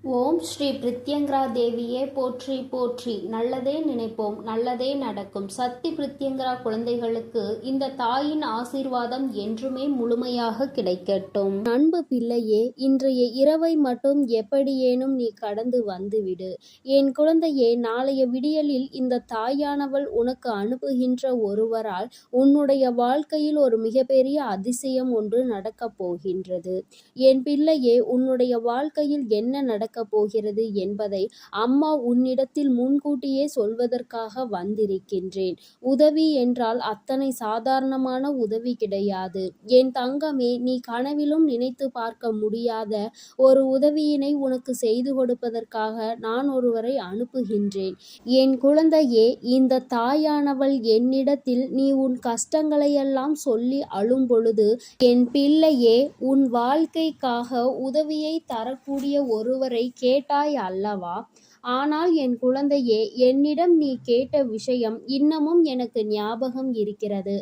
ஓம் ஸ்ரீ பிரித்யங்கரா தேவியே போற்றி போற்றி. நல்லதே நினைப்போம், நல்லதே நடக்கும். சக்தி பிரித்யங்கரா குழந்தைகளுக்கு இந்த தாயின் ஆசீர்வாதம் என்றுமே முழுமையாக கிடைக்கட்டும். அன்பு பிள்ளையே, இன்றைய இரவை மட்டும் எப்படியேனும் நீ கடந்து வந்துவிடு. என் குழந்தையே, நாளைய விடியலில் இந்த தாயானவள் உனக்கு அனுப்புகின்ற ஒருவரால் உன்னுடைய வாழ்க்கையில் ஒரு மிகப்பெரிய அதிசயம் ஒன்று நடக்கப் போகின்றது. என் பிள்ளையே, உன்னுடைய வாழ்க்கையில் என்ன நடக்கப் போகிறது என்பதை அம்மா உன்னிடத்தில் முன்கூட்டியே சொல்வதற்காக வந்திருக்கின்றேன். உதவி என்றால் அத்தனை சாதாரணமான உதவி கிடையாது. என் தங்கமே, நீ கனவிலும் நினைத்து பார்க்க முடியாத ஒரு உதவியினை உனக்கு செய்து கொடுப்பதற்காக நான் ஒருவரை அனுப்புகின்றேன். என் குழந்தையே, இந்த தாயானவள் என்னிடத்தில் நீ உன் கஷ்டங்களையெல்லாம் சொல்லி அழும் பொழுது, என் பிள்ளையே, உன் வாழ்க்கைக்காக உதவியை தரக்கூடிய ஒருவரை கேட்டாய் அல்லவா? ஆனால் என் குழந்தையே, என்னிடம் நீ கேட்ட விஷயம் இன்னமும் எனக்கு ஞாபகம் இருக்கிறது.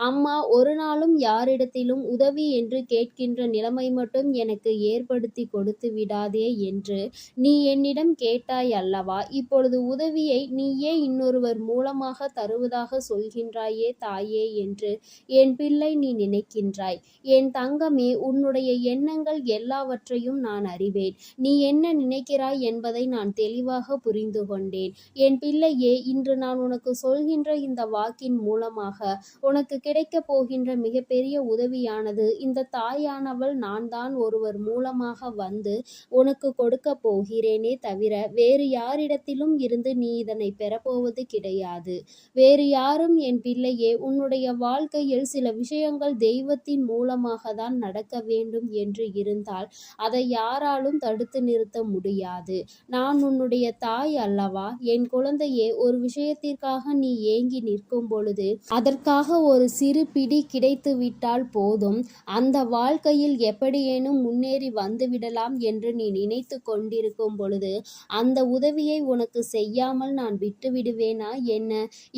அம்மா ஒரு நாளும் யாரிடத்திலும் உதவி என்று கேட்கின்ற நிலைமை மட்டும் எனக்கு ஏற்படுத்தி கொடுத்து விடாதே என்று நீ என்னிடம் கேட்டாய் அல்லவா? இப்பொழுது உதவியை நீயே இன்னொருவர் மூலமாக தருவதாக சொல்கின்றாயே தாயே என்று என் பிள்ளை நீ நினைக்கின்றாய். என் தங்கமே, உன்னுடைய எண்ணங்கள் எல்லாவற்றையும் நான் அறிவேன். நீ என்ன நினைக்கிறாய் என்பதை நான் தெளிவாக புரிந்து கொண்டேன். என் பிள்ளையே, இன்று நான் உனக்கு சொல்கின்ற இந்த வாக்கின் மூலமாக உனக்கு கிடைக்கப் போகின்ற மிகப்பெரிய உதவியானது இந்த தாயானவள் நான் தான் ஒருவர் மூலமாக வந்து உனக்கு கொடுக்க போகிறேனே தவிர வேறு யாரிடத்திலும் இருந்து நீ இதனை பெறப்போவது கிடையாது. வேறு யாரும் என் பிள்ளையே, உன்னுடைய வாழ்க்கையில் சில விஷயங்கள் தெய்வத்தின் மூலமாக தான் நடக்க வேண்டும் என்று இருந்தால் அதை யாராலும் தடுத்து நிறுத்த முடியாது. நான் உன்னுடைய தாய் அல்லவா? என் குழந்தையே, ஒரு விஷயத்திற்காக நீ ஏங்கி நிற்கும் பொழுது அதற்காக ஒரு சிறு பிடி கிடைத்து விட்டால் போதும், அந்த வாழ்க்கையில் எப்படியேனும் முன்னேறி வந்துவிடலாம் என்று நீ நினைத்து கொண்டிருக்கும் பொழுது அந்த உதவியை உனக்கு செய்யாமல் நான் விட்டு விடுவேனா என்ன?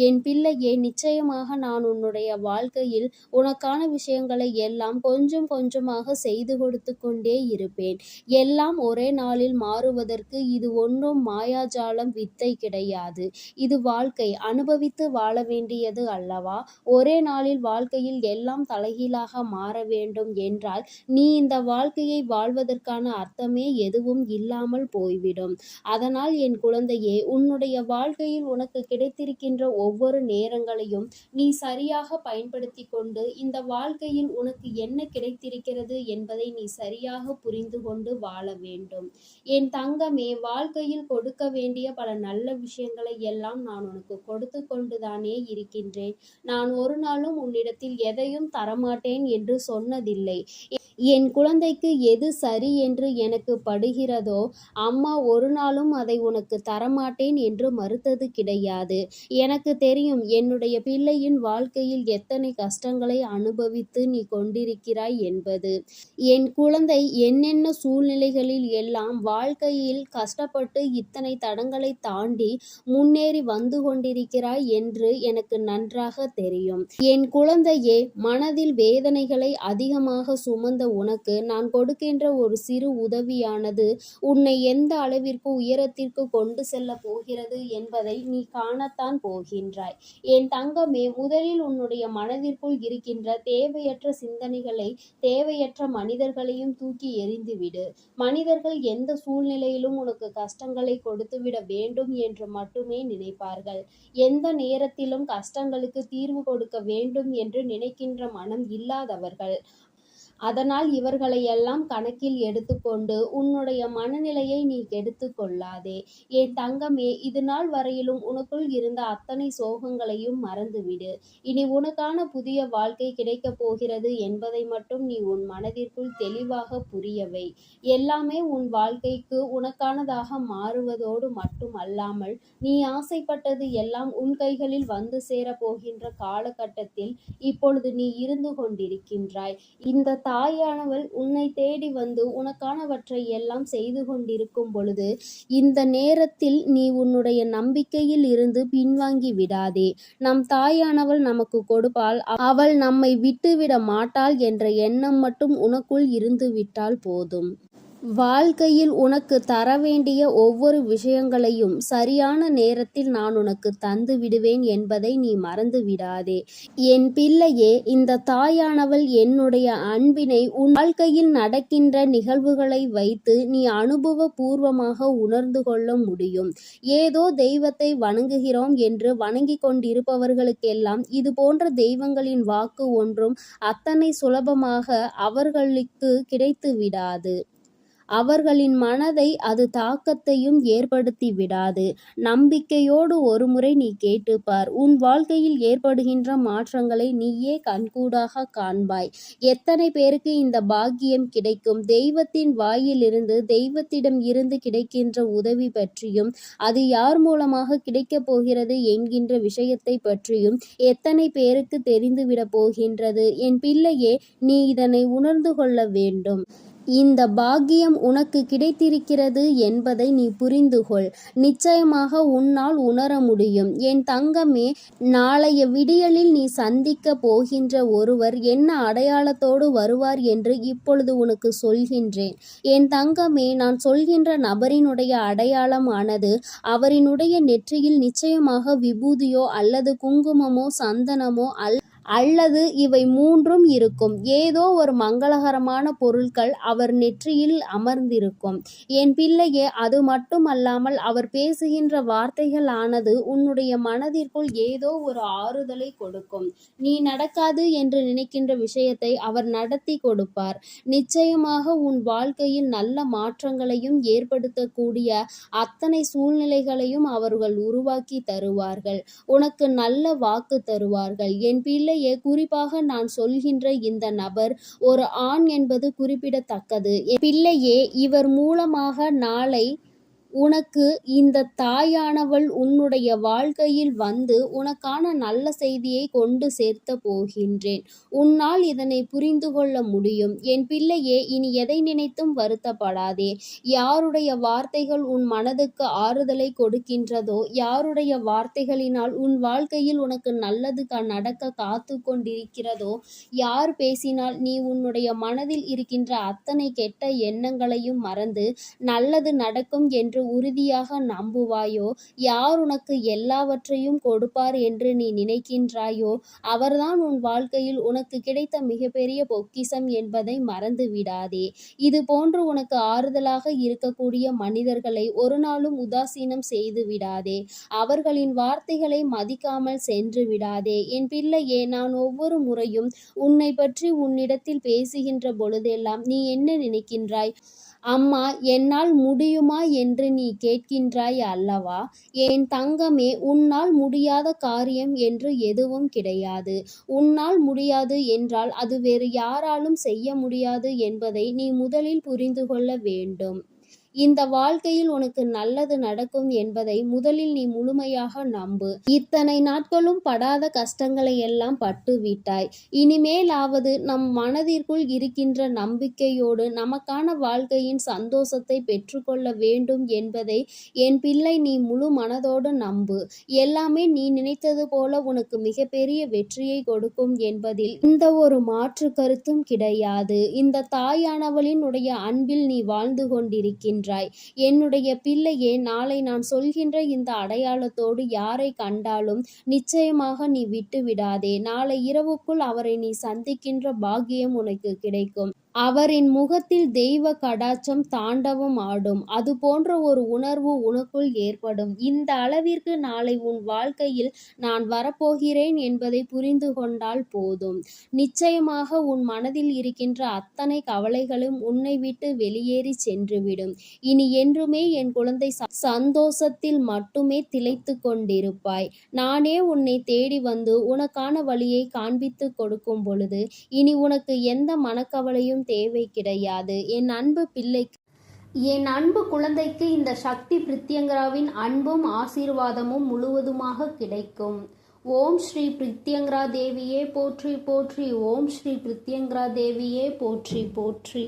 என் பிள்ளையே, நிச்சயமாக நான் உன்னுடைய வாழ்க்கையில் உனக்கான விஷயங்களை எல்லாம் கொஞ்சம் கொஞ்சமாக செய்து கொடுத்து கொண்டே இருப்பேன். எல்லாம் ஒரே நாளில் மாறுவதற்கு இது ஒன்றும் மாயாஜாலம் வித்தை கிடையாது. இது வாழ்க்கை, அனுபவித்து வாழ வேண்டியது அல்லவா? ஒரே நாளில் வாழ்க்கையில் எல்லாம் தலைகீழாக மாற வேண்டும் என்றால் நீ இந்த வாழ்க்கையை வாழ்வதற்கான அர்த்தமே எதுவும் இல்லாமல் போய்விடும். அதனால் என் குழந்தையே, உன்னுடைய வாழ்க்கையில் உனக்கு கிடைத்திருக்கின்ற ஒவ்வொரு நேரங்களையும் நீ சரியாக பயன்படுத்தி கொண்டு இந்த வாழ்க்கையில் உனக்கு என்ன கிடைத்திருக்கிறது என்பதை நீ சரியாக புரிந்து கொண்டு வாழ வேண்டும். என் தங்கமே, வாழ்க்கையில் கொடுக்க வேண்டிய பல நல்ல விஷயங்களை எல்லாம் நான் உனக்கு கொடுத்து கொண்டுதானே இருக்கின்றேன். நான் ஒரு நாளும் உன்னிடத்தில் எதையும் தரமாட்டேன் என்று சொன்னதில்லை. என் குழந்தைக்கு எது சரி என்று எனக்கு படுகிறதோ அம்மா ஒரு நாளும் அதை உனக்கு தரமாட்டேன் என்று மறுத்தது கிடையாது. எனக்கு தெரியும் என்னுடைய பிள்ளையின் வாழ்க்கையில் எத்தனை கஷ்டங்களை அனுபவித்து நீ கொண்டிருக்கிறாய் என்பது. என் குழந்தை என்னென்ன சூழ்நிலைகளில் எல்லாம் வாழ்க்கையில் கஷ்டப்பட்டு இத்தனை தடங்களை தாண்டி முன்னேறி வந்து கொண்டிருக்கிறாய் என்று எனக்கு நன்றாக தெரியும். என் குழந்தையே, மனதில் வேதனைகளை அதிகமாக சுமந்த உனக்கு நான் கொடுக்கின்ற ஒரு சிறு உதவியானது உன்னை எந்த அளவிற்கு உயரத்திற்கு கொண்டு செல்ல போகிறது என்பதை நீ காணத்தான் போகின்றாய். என் தங்கமே, முதலில் உன்னுடைய மனதிற்குள் இருக்கின்ற தேவையற்ற சிந்தனைகளை, தேவையற்ற மனிதர்களையும் தூக்கி எறிந்துவிடு. மனிதர்கள் எந்த சூழ்நிலையிலும் உனக்கு கஷ்டங்களை கொடுத்துவிட வேண்டும் என்று மட்டுமே நினைப்பார்கள். எந்த நேரத்திலும் கஷ்டங்களுக்கு தீர்வு கொடுக்க வேண்டும் என்று நினைக்கின்ற மனம் இல்லாதவர்கள். அதனால் இவர்களை எல்லாம் கணக்கில் எடுத்துக்கொண்டு உன்னுடைய மனநிலையை நீ கெடுத்து கொள்ளாதே. என் தங்கமே, இது நாள் வரையிலும் உனக்குள் இருந்த அத்தனை சோகங்களையும் மறந்துவிடு. இனி உனக்கான புதிய வாழ்க்கை கிடைக்கப் போகிறது என்பதை மட்டும் நீ உன் மனதிற்குள் தெளிவாக புரியவை. எல்லாமே உன் வாழ்க்கைக்கு உனக்கானதாக மாறுவதோடு மட்டும் அல்லாமல் நீ ஆசைப்பட்டது எல்லாம் உன் கைகளில் வந்து சேரப் போகின்ற காலகட்டத்தில் இப்பொழுது நீ இருந்து கொண்டிருக்கின்றாய். இந்த தாயானவள் உன்னை தேடி வந்து உனக்கானவற்றை எல்லாம் செய்து கொண்டிருக்கும் பொழுது இந்த நேரத்தில் நீ உன்னுடைய நம்பிக்கையில் இருந்து பின்வாங்கி விடாதே. நம் தாயானவள் நமக்கு கொடுப்பாள், அவள் நம்மை விட்டுவிட மாட்டாள் என்ற எண்ணம் மட்டும் உனக்குள் இருந்து விட்டால் போதும். வாழ்க்கையில் உனக்கு தர வேண்டிய ஒவ்வொரு விஷயங்களையும் சரியான நேரத்தில் நான் உனக்கு தந்து விடுவேன் என்பதை நீ மறந்து விடாதே. என் பிள்ளையே, இந்த தாயானவள் என்னுடைய அன்பினை உன் வாழ்க்கையில் நடக்கின்ற நிகழ்வுகளை வைத்து நீ அனுபவபூர்வமாக உணர்ந்து கொள்ள முடியும். ஏதோ தெய்வத்தை வணங்குகிறோம் என்று வணங்கிக் கொண்டிருப்பவர்களுக்கெல்லாம் இது போன்ற தெய்வங்களின் வாக்கு ஒன்றும் அத்தனை சுலபமாக அவர்களுக்கு கிடைத்து விடாது. அவர்களின் மனதை அது தாக்கத்தையும் ஏற்படுத்தி விடாது. நம்பிக்கையோடு ஒருமுறை நீ கேட்டுப்பார். உன் வாழ்க்கையில் ஏற்படுகின்ற மாற்றங்களை நீயே கண்கூடாக காண்பாய். எத்தனை பேருக்கு இந்த பாக்கியம் கிடைக்கும்? தெய்வத்தின் வாயிலிருந்து, தெய்வத்திடம் இருந்து கிடைக்கின்ற உதவி பற்றியும், அது யார் மூலமாக கிடைக்கப் போகிறது என்கின்ற விஷயத்தை பற்றியும் எத்தனை பேருக்கு தெரிந்துவிடப் போகின்றது? என் பிள்ளையே, நீ இதனை உணர்ந்து கொள்ள வேண்டும். இந்த பாக்கியம் உனக்கு கிடைத்திருக்கிறது என்பதை நீ புரிந்துகொள். நிச்சயமாக உன்னால் உணர முடியும். என் தங்கமே, நாளைய விடியலில் நீ சந்திக்க போகின்ற ஒருவர் என்ன அடையாளத்தோடு வருவார் என்று இப்பொழுது உனக்கு சொல்கின்றேன். என் தங்கமே, நான் சொல்கின்ற நபரினுடைய அடையாளமானது அவரினுடைய நெற்றியில் நிச்சயமாக விபூதியோ அல்லது குங்குமமோ சந்தனமோ அல்லது இவை மூன்றும் இருக்கும். ஏதோ ஒரு மங்களகரமான பொருட்கள் அவர் நெற்றியில் அமர்ந்திருக்கும். என் பிள்ளையே, அது மட்டுமல்லாமல் அவர் பேசுகின்ற வார்த்தைகள் ஆனது உன்னுடைய மனதிற்குள் ஏதோ ஒரு ஆறுதலை கொடுக்கும். நீ நடக்காது என்று நினைக்கின்ற விஷயத்தை அவர் நடத்தி கொடுப்பார். நிச்சயமாக உன் வாழ்க்கையில் நல்ல மாற்றங்களையும் ஏற்படுத்தக்கூடிய அத்தனை சூழ்நிலைகளையும் அவர்கள் உருவாக்கி தருவார்கள். உனக்கு நல்ல வாக்கு தருவார்கள். என் பிள்ளை, குறிப்பாக நான் சொல்கின்ற இந்த நபர் ஒரு ஆண் என்பது குறிப்பிடத்தக்கது. பிள்ளையே, இவர் மூலமாக நாளை உனக்கு இந்த தாயானவள் உன்னுடைய வாழ்க்கையில் வந்து உனக்கான நல்ல செய்தியை கொண்டு சேர்த்த போகின்றேன். உன்னால் இதனை புரிந்து கொள்ள முடியும். என் பிள்ளையே, இனி எதை நினைத்தும் வருத்தப்படாதே. யாருடைய வார்த்தைகள் உன் மனதுக்கு ஆறுதலை கொடுக்கின்றதோ, யாருடைய வார்த்தைகளினால் உன் வாழ்க்கையில் உனக்கு நல்லது நடக்க காத்து கொண்டிருக்கிறதோ, யார் பேசினால் நீ உன்னுடைய மனதில் இருக்கின்ற அத்தனை கெட்ட எண்ணங்களையும் மறந்து நல்லது நடக்கும் என்று உறுதியாக நம்புவாயோ, யார் உனக்கு எல்லாவற்றையும் கொடுப்பார் என்று நீ நினைக்கின்றாயோ, அவர்தான் உன் வாழ்க்கையில் உனக்கு கிடைத்த மிகப்பெரிய பொக்கிஷம் என்பதை மறந்து விடாதே. இது போன்று உனக்கு ஆறுதலாக இருக்கக்கூடிய மனிதர்களை ஒரு நாளும் உதாசீனம் செய்து விடாதே. அவர்களின் வார்த்தைகளை மதிக்காமல் சென்று விடாதே. என் பிள்ளையே, நான் ஒவ்வொரு முறையும் உன்னை பற்றி உன்னிடத்தில் பேசுகின்ற பொழுதெல்லாம் நீ என்ன நினைக்கின்றாய்? அம்மா, என்னால் முடியுமா என்று நீ கேட்கின்றாய் அல்லவா? என் தங்கமே, உன்னால் முடியாத காரியம் என்று எதுவும் கிடையாது. உன்னால் முடியாது என்றால் அது வேறு யாராலும் செய்ய முடியாது என்பதை நீ முதலில் புரிந்து கொள்ள வேண்டும். இந்த வாழ்க்கையில் உனக்கு நல்லது நடக்கும் என்பதை முதலில் நீ முழுமையாக நம்பு. இத்தனை நாட்களும் படாத கஷ்டங்களை எல்லாம் பட்டு விட்டாய். இனிமேலாவது நம் மனதிற்குள் இருக்கின்ற நம்பிக்கையோடு நமக்கான வாழ்க்கையின் சந்தோஷத்தை பெற்றுக்கொள்ள வேண்டும் என்பதை என் பிள்ளை நீ முழு மனதோடு நம்பு. எல்லாமே நீ நினைத்தது போல உனக்கு மிகப்பெரிய வெற்றியை கொடுக்கும் என்பதில் இந்த ஒரு மாற்று கருத்தும் கிடையாது. இந்த தாயானவளின் உடைய அன்பில் நீ வாழ்ந்து கொண்டிருக்கின்ற என்னுடைய பிள்ளையே, நாளை நான் சொல்கின்ற இந்த அடையாளத்தோடு யாரை கண்டாலும் நிச்சயமாக நீ விட்டு விடாதே. நாளை இரவுக்குள் அவரை நீ சந்திக்கின்ற பாக்கியம் உனக்கு கிடைக்கும். அவரின் முகத்தில் தெய்வ கடாட்சம் தாண்டவம் ஆடும். அது போன்ற ஒரு உணர்வு உனக்குள் ஏற்படும். இந்த அளவிற்கு நாளை உன் வாழ்க்கையில் நான் வரப்போகிறேன் என்பதை புரிந்து கொண்டால் போதும். நிச்சயமாக உன் மனதில் இருக்கின்ற அத்தனை கவலைகளும் உன்னை விட்டு வெளியேறி சென்றுவிடும். இனி என்றுமே என் குழந்தை சந்தோஷத்தில் மட்டுமே திளைத்து கொண்டிருப்பாய். நானே உன்னை தேடி வந்து உனக்கான வழியை காண்பித்து கொடுக்கும் பொழுது இனி உனக்கு எந்த மனக்கவலையும் தேவை கிடையாது. என் அன்பு பிள்ளைக்கு, என் அன்பு குழந்தைக்கு இந்த சக்தி பிரித்யங்கராவின் அன்பும் ஆசீர்வாதமும் முழுவதுமாக கிடைக்கும். ஓம் ஸ்ரீ பிரித்யங்கரா தேவியே போற்றி போற்றி. ஓம் ஸ்ரீ பிரித்யங்கரா தேவியே போற்றி போற்றி.